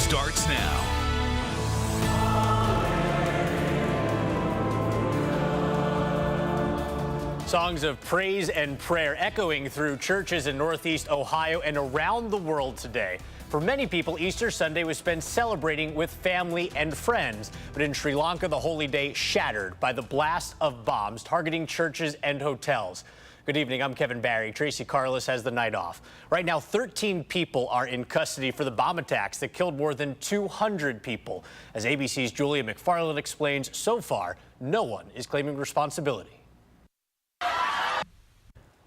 starts now. Songs of praise and prayer echoing through churches in Northeast Ohio and around the world today. For many people, Easter Sunday was spent celebrating with family and friends. But in Sri Lanka, the holy day shattered by the blast of bombs targeting churches and hotels. Good evening, I'm Kevin Barry. Tracy Carlos has the night off. Right now, 13 people are in custody for the bomb attacks that killed more than 200 people. As ABC's Julia McFarland explains, so far, no one is claiming responsibility.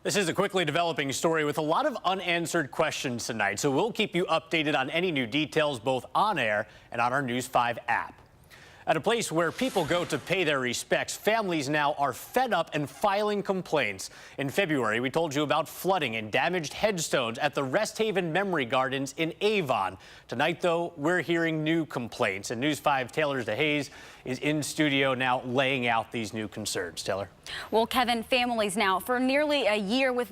This is a quickly developing story with a lot of unanswered questions tonight, so we'll keep you updated on any new details both on air and on our News 5 app. At a place where people go to pay their respects, families now are fed up and filing complaints. In February, we told you about flooding and damaged headstones at the Rest Haven Memory Gardens in Avon. Tonight, though, we're hearing new complaints, and News 5 Taylor DeHaze is in studio now laying out these new concerns. Taylor. Well, Kevin, families now for nearly a year with...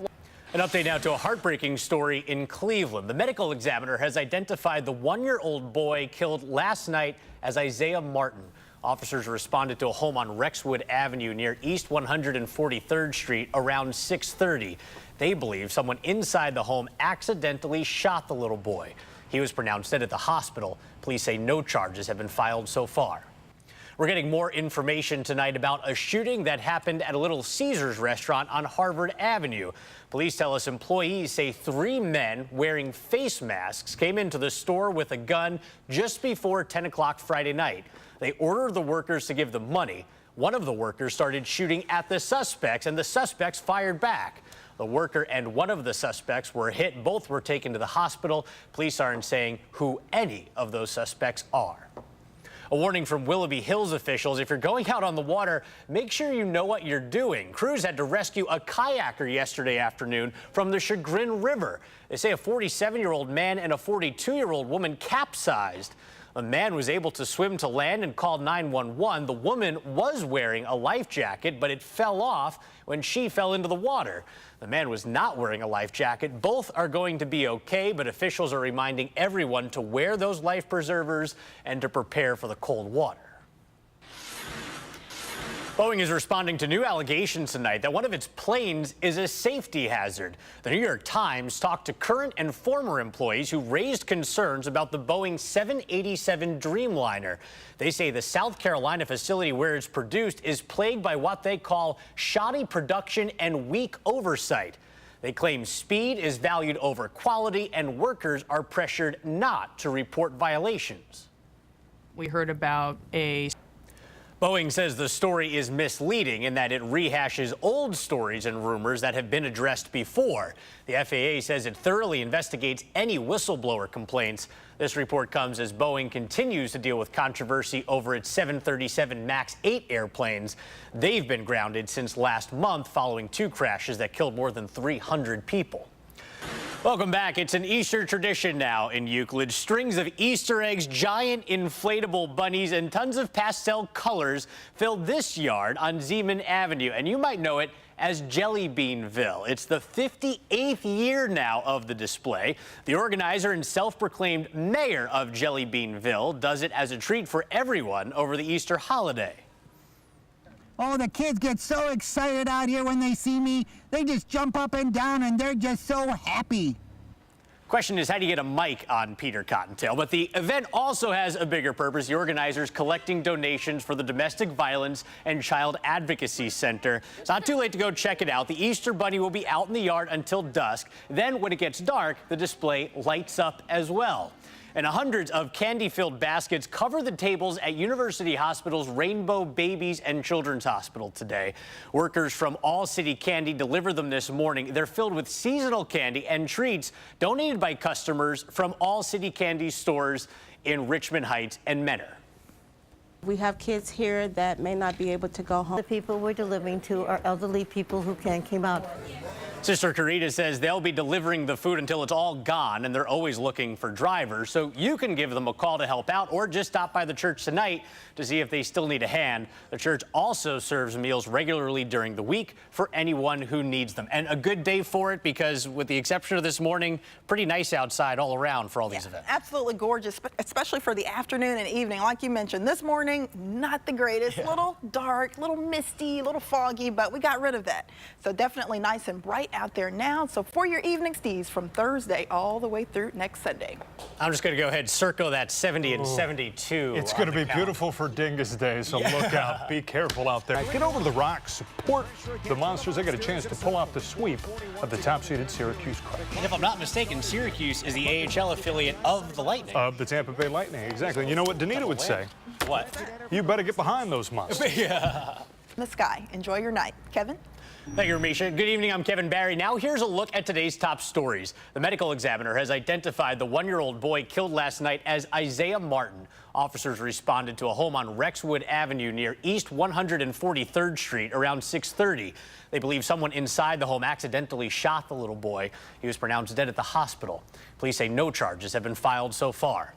An update now to a heartbreaking story in Cleveland. The medical examiner has identified the one-year-old boy killed last night as Isaiah Martin. Officers responded to a home on Rexwood Avenue near East 143rd Street around 6:30. They believe someone inside the home accidentally shot the little boy. He was pronounced dead at the hospital. Police say no charges have been filed so far. We're getting more information tonight about a shooting that happened at a Little Caesars restaurant on Harvard Avenue. Police tell us employees say 3 men wearing face masks came into the store with a gun just before 10 o'clock Friday night. They ordered the workers to give them money. One of the workers started shooting at the suspects, and the suspects fired back. The worker and one of the suspects were hit. Both were taken to the hospital. Police aren't saying who any of those suspects are. A warning from Willoughby Hills officials: if you're going out on the water, make sure you know what you're doing. Crews had to rescue a kayaker yesterday afternoon from the Chagrin River. They say a 47-year-old man and a 42-year-old woman capsized. The man was able to swim to land and called 911. The woman was wearing a life jacket, but it fell off when she fell into the water. The man was not wearing a life jacket. Both are going to be okay, but officials are reminding everyone to wear those life preservers and to prepare for the cold water. Boeing is responding to new allegations tonight that one of its planes is a safety hazard. The New York Times talked to current and former employees who raised concerns about the Boeing 787 Dreamliner. They say the South Carolina facility where it's produced is plagued by what they call shoddy production and weak oversight. They claim speed is valued over quality and workers are pressured not to report violations. We heard about Boeing says the story is misleading in that it rehashes old stories and rumors that have been addressed before. The FAA says it thoroughly investigates any whistleblower complaints. This report comes as Boeing continues to deal with controversy over its 737 MAX 8 airplanes. They've been grounded since last month following 2 crashes that killed more than 300 people. Welcome back. It's an Easter tradition now in Euclid. Strings of Easter eggs, giant inflatable bunnies, and tons of pastel colors filled this yard on Zeeman Avenue. And you might know it as Jelly Beanville. It's the 58th year now of the display. The organizer and self-proclaimed mayor of Jelly Beanville does it as a treat for everyone over the Easter holiday. Oh, the kids get so excited out here when they see me. They just jump up and down and they're just so happy. Question is, how do you get a mic on Peter Cottontail? But the event also has a bigger purpose. The organizers collecting donations for the Domestic Violence and Child Advocacy Center. It's not too late to go check it out. The Easter Bunny will be out in the yard until dusk. Then when it gets dark, the display lights up as well. And hundreds of candy-filled baskets cover the tables at University Hospital's Rainbow Babies and Children's Hospital today. Workers from All City Candy delivered them this morning. They're filled with seasonal candy and treats donated by customers from All City Candy stores in Richmond Heights and Menor. We have kids here that may not be able to go home. The people we're delivering to are elderly people who can't come out. Sister Carita says they'll be delivering the food until it's all gone, and they're always looking for drivers. So you can give them a call to help out or just stop by the church tonight to see if they still need a hand. The church also serves meals regularly during the week for anyone who needs them. And a good day for it because, with the exception of this morning, pretty nice outside all around for all these events. Absolutely gorgeous, especially for the afternoon and evening. Like you mentioned, this morning, not the greatest. A little dark, a little misty, a little foggy, but we got rid of that. So definitely nice and bright out there now. So for your evening stees from Thursday all the way through next Sunday. I'm just going to go ahead and circle that 70 and 72. It's going to be beautiful for Dingus Day, so look out. Be careful out there. Get over to the Rocks, support the Monsters. They get a chance to pull off the sweep of the top-seeded Syracuse Crunch. And if I'm not mistaken, Syracuse is the AHL affiliate of the Lightning. Of the Tampa Bay Lightning, exactly. And you know what Danita would say? What? You better get behind those Monsters. In the sky. Enjoy your night. Kevin? Thank you, Ramisha. Good evening. I'm Kevin Barry. Now here's a look at today's top stories. The medical examiner has identified the one-year-old boy killed last night as Isaiah Martin. Officers responded to a home on Rexwood Avenue near East 143rd Street around 6:30. They believe someone inside the home accidentally shot the little boy. He was pronounced dead at the hospital. Police say no charges have been filed so far.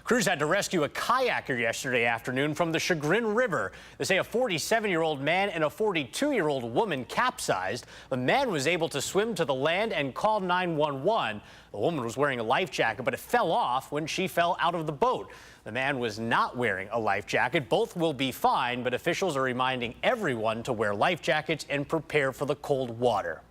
Crews had to rescue a kayaker yesterday afternoon from the Chagrin River. They say a 47-year-old man and a 42-year-old woman capsized. The man was able to swim to the land and call 911. The woman was wearing a life jacket, but it fell off when she fell out of the boat. The man was not wearing a life jacket. Both will be fine, but officials are reminding everyone to wear life jackets and prepare for the cold water.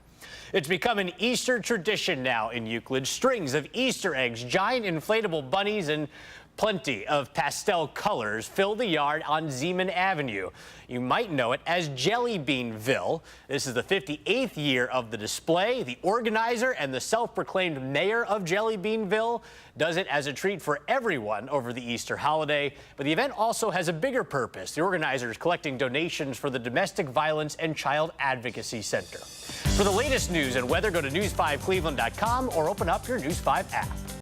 It's become an Easter tradition now in Euclid. Strings of Easter eggs, giant inflatable bunnies, and plenty of pastel colors fill the yard on Zeeman Avenue. You might know it as Jelly Beanville. This is the 58th year of the display. The organizer and the self-proclaimed mayor of Jelly Beanville does it as a treat for everyone over the Easter holiday. But the event also has a bigger purpose. The organizer is collecting donations for the Domestic Violence and Child Advocacy Center. For the latest news and weather, go to news5cleveland.com or open up your News 5 app.